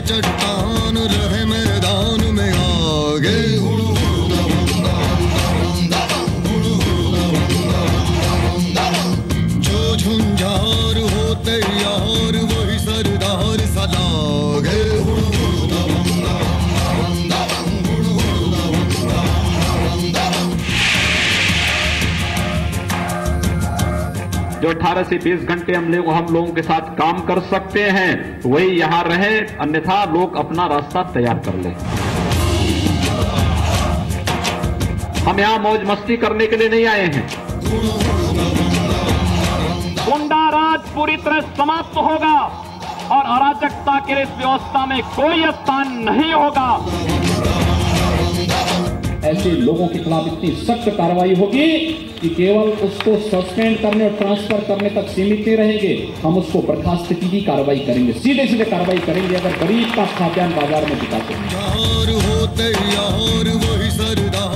चट्टान रहे मैदान में आगे। जो झुंझार होते यार वही सरदार सलागे। जो 18 से 20 घंटे हम लोगों के साथ काम कर सकते हैं वही यहाँ रहे, अन्यथा लोग अपना रास्ता तैयार कर लें। हम यहाँ मौज मस्ती करने के लिए नहीं आए हैं। गुंडा राज पूरी तरह समाप्त होगा और अराजकता के इस व्यवस्था में कोई स्थान नहीं होगा। ऐसे लोगों के खिलाफ इतनी सख्त कार्रवाई होगी कि केवल उसको सस्पेंड करने और ट्रांसफर करने तक सीमित नहीं रहेंगे, हम उसको बर्खास्त की भी कार्रवाई करेंगे, सीधे सीधे कार्रवाई करेंगे अगर गरीब का खाद्यान्न बाजार में बिकाते हैं।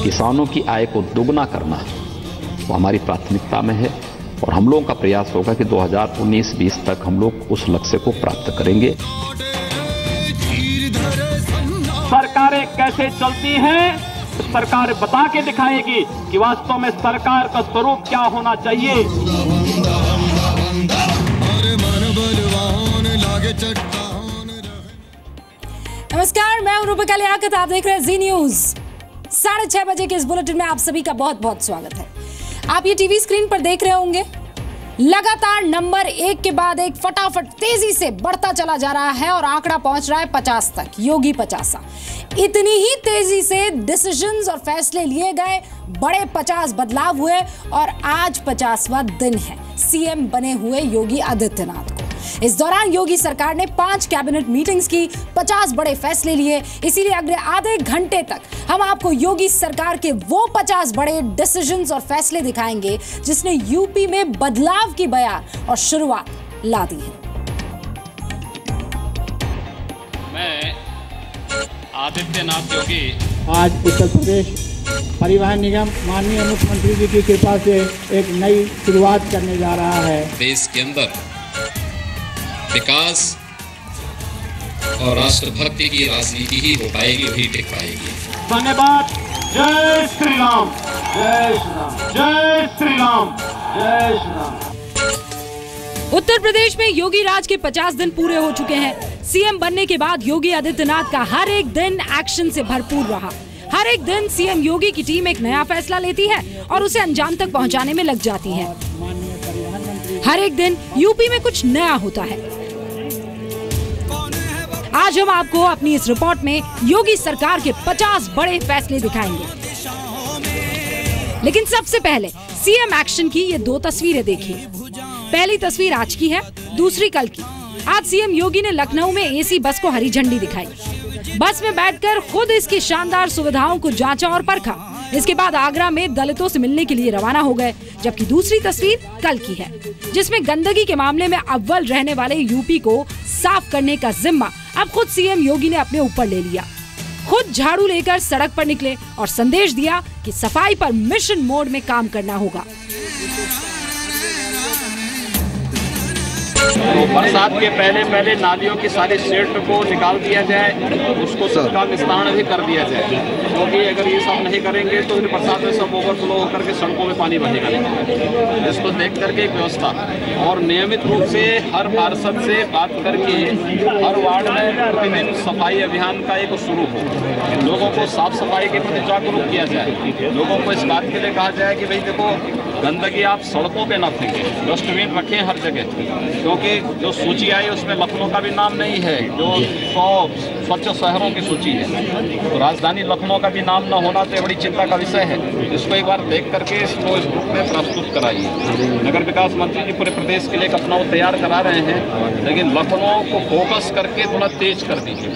किसानों की आय को दोगुना करना वो हमारी प्राथमिकता में है और हम लोगों का प्रयास होगा कि 2019-20 तक हम लोग उस लक्ष्य को प्राप्त करेंगे। सरकारें कैसे चलती हैं, सरकार बता के दिखाएगी कि वास्तव में सरकार का स्वरूप क्या होना चाहिए। नमस्कार, मैं हूं रूपिका लियाकत, आप देख रहे हैं जी न्यूज। 6:30 बजे के इस बुलेटिन में आप सभी का बहुत बहुत स्वागत है। आप ये टीवी स्क्रीन पर देख रहे होंगे, लगातार नंबर एक के बाद एक फटाफट तेजी से बढ़ता चला जा रहा है और आंकड़ा पहुंच रहा है 50 तक। योगी 50। इतनी ही तेजी से डिसीजंस और फैसले लिए गए, बड़े 50 बदलाव हुए और आज 50वां दिन है सीएम बने हुए योगी आदित्यनाथ को। इस दौरान योगी सरकार ने 5 कैबिनेट मीटिंग्स की, 50 बड़े फैसले लिए। इसीलिए अगले आधे घंटे तक हम आपको योगी सरकार के वो 50 बड़े डिसीजंस और फैसले दिखाएंगे जिसने यूपी में बदलाव की बयार और शुरुआत ला दी है। मैं आदित्यनाथ योगी आज उत्तर प्रदेश परिवहन निगम माननीय मुख्यमंत्री जी की कृपा से एक नई शुरुआत करने जा रहा है। देश के अंदर विकास और राष्ट्रभक्ति की राजनीति ही हो पाएगी, वही टिक पाएगी। धन्यवाद। जय श्री राम, जय श्री राम, जय श्री राम, जय श्री राम। उत्तर प्रदेश में योगी राज के 50 दिन पूरे हो चुके हैं। सीएम बनने के बाद योगी आदित्यनाथ का हर एक दिन एक्शन से भरपूर रहा। हर एक दिन सीएम योगी की टीम एक नया फैसला लेती है और उसे अंजाम तक पहुंचाने में लग जाती है। हर एक दिन यूपी में कुछ नया होता है। आज हम आपको अपनी इस रिपोर्ट में योगी सरकार के 50 बड़े फैसले दिखाएंगे। लेकिन सबसे पहले सीएम एक्शन की ये 2 तस्वीरें देखिए। पहली तस्वीर आज की है, दूसरी कल की। आज सीएम योगी ने लखनऊ में एसी बस को हरी झंडी दिखाई। बस में बैठकर खुद इसकी शानदार सुविधाओं को जांचा और परखा। इसके बाद आगरा में दलितों से मिलने के लिए रवाना हो गए। जबकि दूसरी तस्वीर कल की है, जिसमें गंदगी के मामले में अव्वल रहने वाले यूपी को साफ करने का जिम्मा अब खुद सीएम योगी ने अपने ऊपर ले लिया। खुद झाड़ू लेकर सड़क पर निकले और संदेश दिया कि सफाई पर मिशन मोड में काम करना होगा। तो बरसात के पहले नालियों की सारी सीट को निकाल दिया जाए, उसको सबका विस्तारण भी कर दिया जाए, क्योंकि अगर ये सब नहीं करेंगे तो फिर बरसात में सब ओवरफ्लो होकर के सड़कों में पानी बहेगा। इसको देख करके एक व्यवस्था और नियमित रूप से हर पार्षद से बात करके हर वार्ड में प्रतिदिन सफाई अभियान का एक शुरू हो, लोगों को साफ सफाई के प्रति जागरूक किया जाए। लोगों को इस बात के लिए कहा जाए कि भाई देखो, गंदगी आप सड़कों पे ना फेंकें, डस्टबिन रखें हर जगह, क्योंकि जो सूची आई उसमें लखनऊ का भी नाम नहीं है, जो 100 स्वच्छ शहरों की सूची है, तो राजधानी लखनऊ का भी नाम न होना तो बड़ी चिंता का विषय है। इसको एक बार देख करके इसको इस ग्रुप में प्रस्तुत कराइए। नगर विकास मंत्री जी पूरे प्रदेश के लिए अपना तैयार करा रहे हैं, लेकिन लखनऊ को फोकस करके थोड़ा तेज कर दीजिए।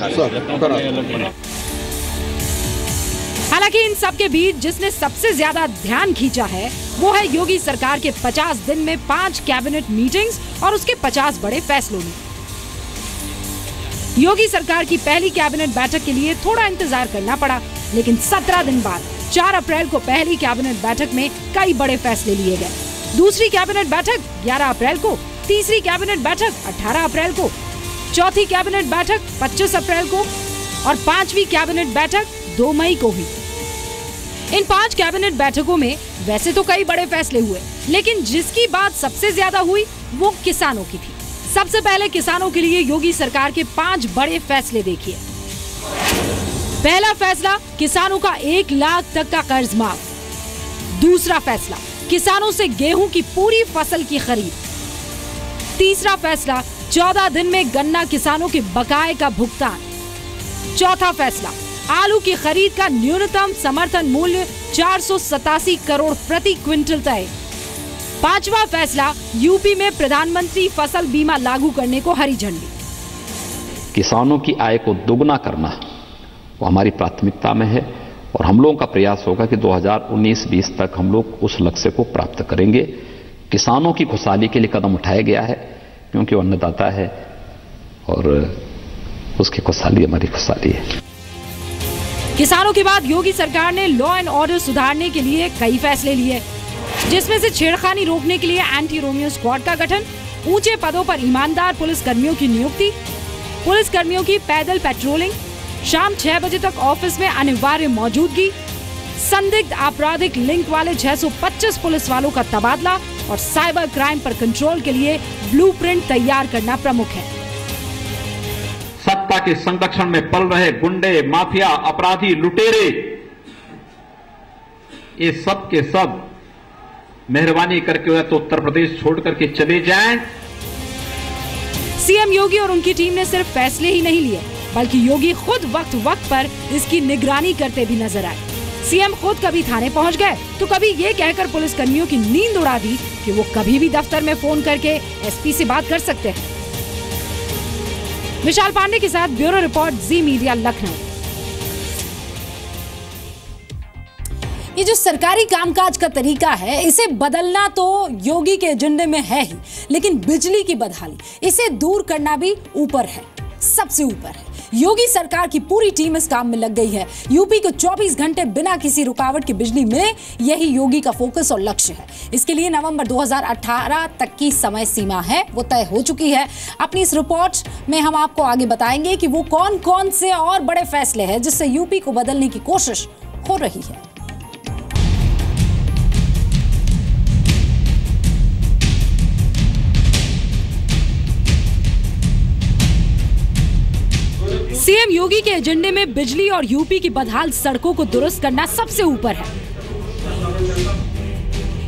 हालांकि इन सब के बीच जिसने सबसे ज्यादा ध्यान खींचा है वो है योगी सरकार के 50 दिन में 5 कैबिनेट मीटिंग्स और उसके 50 बड़े फैसलों में। योगी सरकार की पहली कैबिनेट बैठक के लिए थोड़ा इंतजार करना पड़ा, लेकिन 17 दिन बाद 4 अप्रैल को पहली कैबिनेट बैठक में कई बड़े फैसले लिए गए। दूसरी कैबिनेट बैठक 11 अप्रैल को, तीसरी कैबिनेट बैठक 18 अप्रैल को, चौथी कैबिनेट बैठक 25 अप्रैल को और 5वीं कैबिनेट बैठक 2 मई को हुई। इन 5 कैबिनेट बैठकों में वैसे तो कई बड़े फैसले हुए, लेकिन जिसकी बात सबसे ज्यादा हुई वो किसानों की थी। सबसे पहले किसानों के लिए योगी सरकार के 5 बड़े फैसले देखिए। पहला फैसला, किसानों का 1 लाख तक का कर्ज माफ। दूसरा फैसला, किसानों से गेहूं की पूरी फसल की खरीद। तीसरा फैसला, 14 दिन में गन्ना किसानों के बकाये का भुगतान। चौथा फैसला, आलू की खरीद का न्यूनतम समर्थन मूल्य 487 करोड़ प्रति क्विंटल तय। पांचवा फैसला, यूपी में प्रधानमंत्री फसल बीमा लागू करने को हरी झंडी। किसानों की आय को दोगुना करना वो हमारी प्राथमिकता में है और हम लोगों का प्रयास होगा कि 2019-20 तक हम लोग उस लक्ष्य को प्राप्त करेंगे। किसानों की खुशहाली के लिए कदम उठाया गया है क्योंकि वो अन्नदाता है और उसकी खुशहाली हमारी खुशहाली है। किसानों के बाद योगी सरकार ने लॉ एंड ऑर्डर सुधारने के लिए कई फैसले लिए, जिसमें से छेड़खानी रोकने के लिए एंटी रोमियो स्क्वाड का गठन, ऊंचे पदों पर ईमानदार पुलिस कर्मियों की नियुक्ति, पुलिस कर्मियों की पैदल पेट्रोलिंग, शाम 6 बजे तक ऑफिस में अनिवार्य मौजूदगी, संदिग्ध आपराधिक लिंक वाले 625 पुलिस वालों का तबादला और साइबर क्राइम पर कंट्रोल के लिए ब्लूप्रिंट तैयार करना प्रमुख है। सत्ता के संरक्षण में पल रहे गुंडे, माफिया, अपराधी, लुटेरे, ये सब के सब मेहरबानी करके तो उत्तर प्रदेश छोड़ करके चले जाएं। सीएम योगी और उनकी टीम ने सिर्फ फैसले ही नहीं लिए, बल्कि योगी खुद वक्त वक्त पर इसकी निगरानी करते भी नजर आए। सीएम खुद कभी थाने पहुंच गए तो कभी ये कहकर पुलिस कर्मियों की नींद उड़ा दी कि वो कभी भी दफ्तर में फोन करके एसपी से बात कर सकते हैं। विशाल पांडे के साथ ब्यूरो रिपोर्ट, जी मीडिया, लखनऊ। ये जो सरकारी कामकाज का तरीका है, इसे बदलना तो योगी के एजेंडे में है ही, लेकिन बिजली की बदहाली, इसे दूर करना भी ऊपर है, सबसे ऊपर है। योगी सरकार की पूरी टीम इस काम में लग गई है। यूपी को 24 घंटे बिना किसी रुकावट के बिजली मिले, यही योगी का फोकस और लक्ष्य है। इसके लिए नवंबर 2018 तक की समय सीमा है, वो तय हो चुकी है। अपनी इस रिपोर्ट में हम आपको आगे बताएंगे कि वो कौन कौन से और बड़े फैसले हैं जिससे यूपी को बदलने की कोशिश हो रही है। सीएम योगी के एजेंडे में बिजली और यूपी की बदहाल सड़कों को दुरुस्त करना सबसे ऊपर है।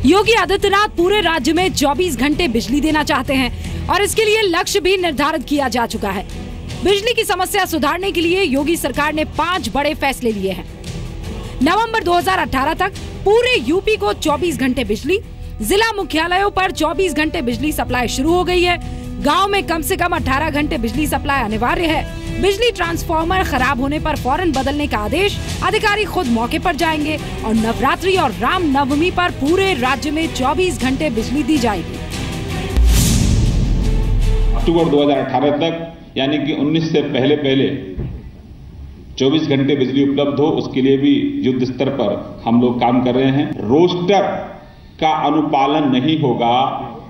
योगी आदित्यनाथ पूरे राज्य में 24 घंटे बिजली देना चाहते हैं और इसके लिए लक्ष्य भी निर्धारित किया जा चुका है। बिजली की समस्या सुधारने के लिए योगी सरकार ने 5 बड़े फैसले लिए हैं। नवंबर 2018 तक पूरे यूपी को 24 घंटे बिजली, जिला मुख्यालयों पर 24 घंटे बिजली सप्लाई शुरू हो गई है। गांव में कम से कम 18 घंटे बिजली सप्लाई अनिवार्य है। बिजली ट्रांसफार्मर खराब होने पर फौरन बदलने का आदेश, अधिकारी खुद मौके पर जाएंगे और नवरात्रि और राम नवमी पर पूरे राज्य में 24 घंटे बिजली दी जाएगी। अक्टूबर 2018 तक यानी कि 19 से पहले 24 घंटे बिजली उपलब्ध हो, उसके लिए भी युद्ध स्तर पर हम लोग काम कर रहे हैं। रोस्टर का अनुपालन नहीं होगा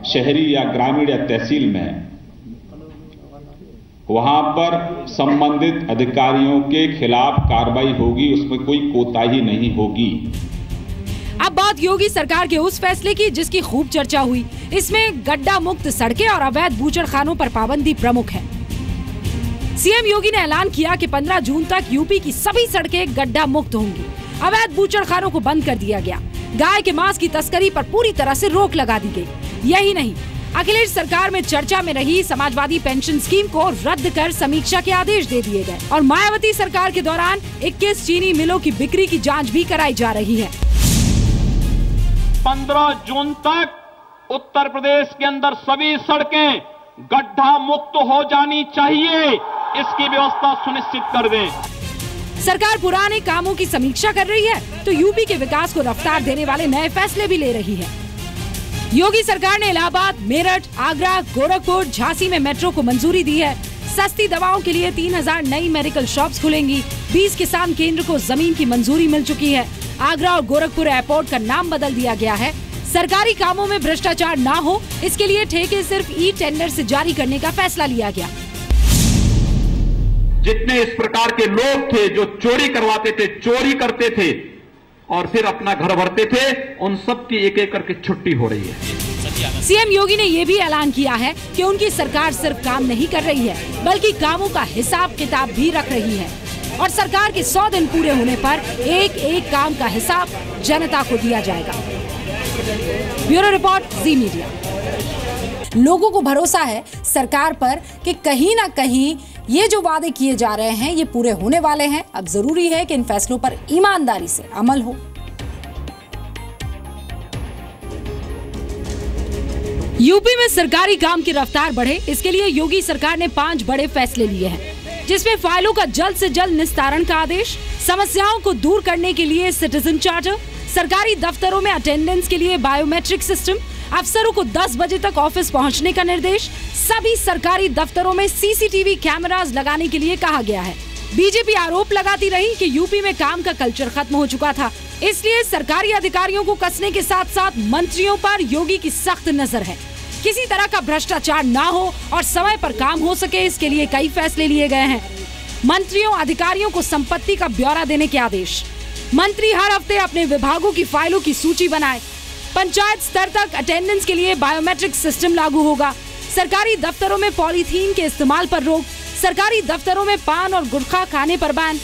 शहरी या ग्रामीण या तहसील में, वहां पर संबंधित अधिकारियों के खिलाफ कार्रवाई होगी, उसमें कोई कोताही नहीं होगी। अब बात योगी सरकार के उस फैसले की जिसकी खूब चर्चा हुई। इसमें गड्ढा मुक्त सड़कें और अवैध बूचड़खानों पर पाबंदी प्रमुख है। सीएम योगी ने ऐलान किया कि 15 जून तक यूपी की सभी सड़कें गड्ढा मुक्त होंगी। अवैध बूचड़खानों को बंद कर दिया गया। गाय के मांस की तस्करी पर पूरी तरह से रोक लगा दी गई। यही नहीं, अखिलेश सरकार में चर्चा में रही समाजवादी पेंशन स्कीम को रद्द कर समीक्षा के आदेश दे दिए गए और मायावती सरकार के दौरान 21 चीनी मिलों की बिक्री की जांच भी कराई जा रही है। 15 जून तक उत्तर प्रदेश के अंदर सभी सड़कें गड्ढा मुक्त हो जानी चाहिए, इसकी व्यवस्था सुनिश्चित कर दें। सरकार पुराने कामों की समीक्षा कर रही है तो यूपी के विकास को रफ्तार देने वाले नए फैसले भी ले रही है। योगी सरकार ने इलाहाबाद, मेरठ, आगरा, गोरखपुर, झांसी में मेट्रो को मंजूरी दी है। सस्ती दवाओं के लिए 3000 नई मेडिकल शॉप्स खुलेंगी। 20 किसान केंद्र को जमीन की मंजूरी मिल चुकी है। आगरा और गोरखपुर एयरपोर्ट का नाम बदल दिया गया है। सरकारी कामों में भ्रष्टाचार ना हो, इसके लिए ठेके सिर्फ ई टेंडर से जारी करने का फैसला लिया गया। जितने इस प्रकार के लोग थे जो चोरी करवाते थे, चोरी करते थे और फिर अपना घर भरते थे, उन सब की एक एक करके छुट्टी हो रही है। सीएम योगी ने यह भी ऐलान किया है कि उनकी सरकार सिर्फ काम नहीं कर रही है बल्कि कामों का हिसाब किताब भी रख रही है और सरकार के 100 दिन पूरे होने पर एक एक काम का हिसाब जनता को दिया जाएगा। ब्यूरो रिपोर्ट, जी मीडिया। लोगों को भरोसा है सरकार पर कि कहीं ना कहीं ये जो वादे किए जा रहे हैं ये पूरे होने वाले हैं। अब जरूरी है कि इन फैसलों पर ईमानदारी से अमल हो। यूपी में सरकारी काम की रफ्तार बढ़े, इसके लिए योगी सरकार ने 5 बड़े फैसले लिए हैं, जिसमें फाइलों का जल्द से जल्द निस्तारण का आदेश, समस्याओं को दूर करने के लिए सिटीजन चार्टर, सरकारी दफ्तरों में अटेंडेंस के लिए बायोमेट्रिक सिस्टम, अफसरों को 10 बजे तक ऑफिस पहुंचने का निर्देश, सभी सरकारी दफ्तरों में सीसीटीवी कैमरास लगाने के लिए कहा गया है। बीजेपी आरोप लगाती रही कि यूपी में काम का कल्चर खत्म हो चुका था, इसलिए सरकारी अधिकारियों को कसने के साथ साथ मंत्रियों पर योगी की सख्त नजर है। किसी तरह का भ्रष्टाचार ना हो और समय पर काम हो सके, इसके लिए कई फैसले लिए गए हैं। मंत्रियों अधिकारियों को संपत्ति का ब्यौरा देने के आदेश, मंत्री हर हफ्ते अपने विभागों की फाइलों की सूची बनाए, पंचायत स्तर तक अटेंडेंस के लिए बायोमेट्रिक सिस्टम लागू होगा, सरकारी दफ्तरों में पॉलीथीन के इस्तेमाल पर रोक, सरकारी दफ्तरों में पान और गुटखा खाने पर बैन।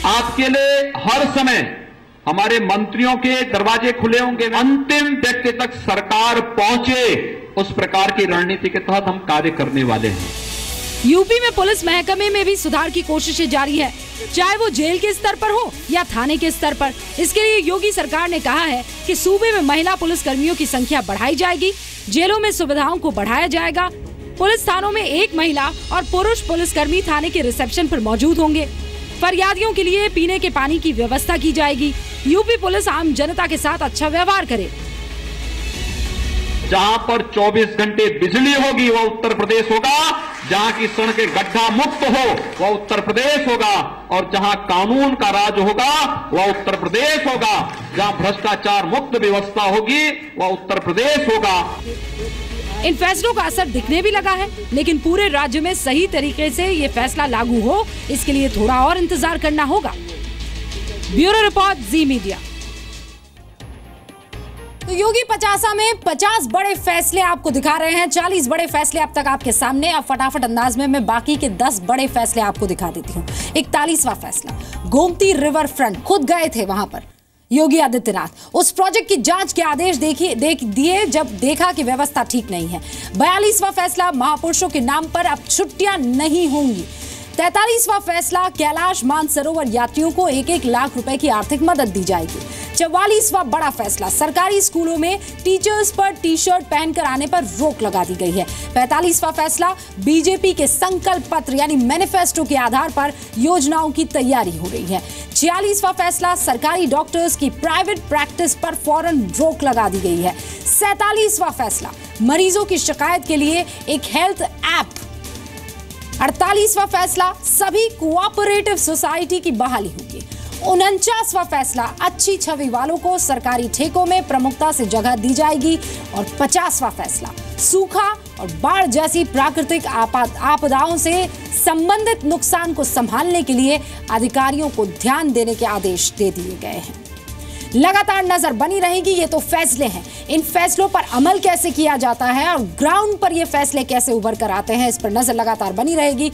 आपके लिए हर समय हमारे मंत्रियों के दरवाजे खुले होंगे, अंतिम व्यक्ति तक सरकार पहुंचे, उस प्रकार की रणनीति के तहत हम कार्य करने वाले हैं। यूपी में पुलिस महकमे में भी सुधार की कोशिशें जारी है, चाहे वो जेल के स्तर पर हो या थाने के स्तर पर। इसके लिए योगी सरकार ने कहा है कि सूबे में महिला पुलिस कर्मियों की संख्या बढ़ाई जाएगी, जेलों में सुविधाओं को बढ़ाया जाएगा, पुलिस थानों में एक महिला और पुरुष पुलिसकर्मी थाने के रिसेप्शन पर मौजूद होंगे, फरियादियों के लिए पीने के पानी की व्यवस्था की जाएगी। यूपी पुलिस आम जनता के साथ अच्छा व्यवहार करे। जहां पर 24 घंटे बिजली होगी वह उत्तर प्रदेश होगा, जहां की सड़कें गड्ढा मुक्त हो वह उत्तर प्रदेश होगा, और जहां कानून का राज होगा वह उत्तर प्रदेश होगा, जहां भ्रष्टाचार मुक्त व्यवस्था होगी वह उत्तर प्रदेश होगा। इन फैसलों का असर दिखने भी लगा है, लेकिन पूरे राज्य में सही तरीके से ये फैसला लागू हो, इसके लिए थोड़ा और इंतजार करना होगा। ब्यूरो रिपोर्ट, जी मीडिया। तो योगी 50 में 50 बड़े फैसले आपको दिखा रहे हैं, 40 बड़े फैसले अब तक आपके सामने। अब फटाफट अंदाज में मैं बाकी के 10 बड़े फैसले आपको दिखा देती हूँ। 41वां फैसला, गोमती रिवर फ्रंट, खुद गए थे वहां पर योगी आदित्यनाथ, उस प्रोजेक्ट की जांच के आदेश दिए जब देखा कि व्यवस्था ठीक नहीं है। 42वां फैसला, महापुरुषों के नाम पर अब छुट्टियां नहीं होंगी। 43वां फैसला, कैलाश मानसरोवर यात्रियों को 1-1 लाख रुपए की आर्थिक मदद दी जाएगी। 44वां बड़ा फैसला, सरकारी स्कूलों में टीचर्स पर टी शर्ट पहनकर आने पर रोक लगा दी गई है। 45वां फैसला, बीजेपी के संकल्प पत्र यानी मैनिफेस्टो के आधार पर योजनाओं की तैयारी हो रही है। 46वां फैसला, सरकारी डॉक्टर्स की प्राइवेट प्रैक्टिस पर फौरन रोक लगा दी गई है। 47वां फैसला, मरीजों की शिकायत के लिए एक हेल्थ ऐप। 48वां फैसला, सभी कोऑपरेटिव सोसाइटी की बहाली होगी। 49वां फैसला, अच्छी छवि वालों को सरकारी ठेकों में प्रमुखता से जगह दी जाएगी। और 50वां फैसला, सूखा और बाढ़ जैसी प्राकृतिक आपदाओं से संबंधित नुकसान को संभालने के लिए अधिकारियों को ध्यान देने के आदेश दे दिए गए हैं। लगातार नजर बनी रहेगी, ये तो फैसले हैं, इन फैसलों पर अमल कैसे किया जाता है और ग्राउंड पर ये फैसले कैसे उभर कर आते हैं, इस पर नजर लगातार बनी रहेगी।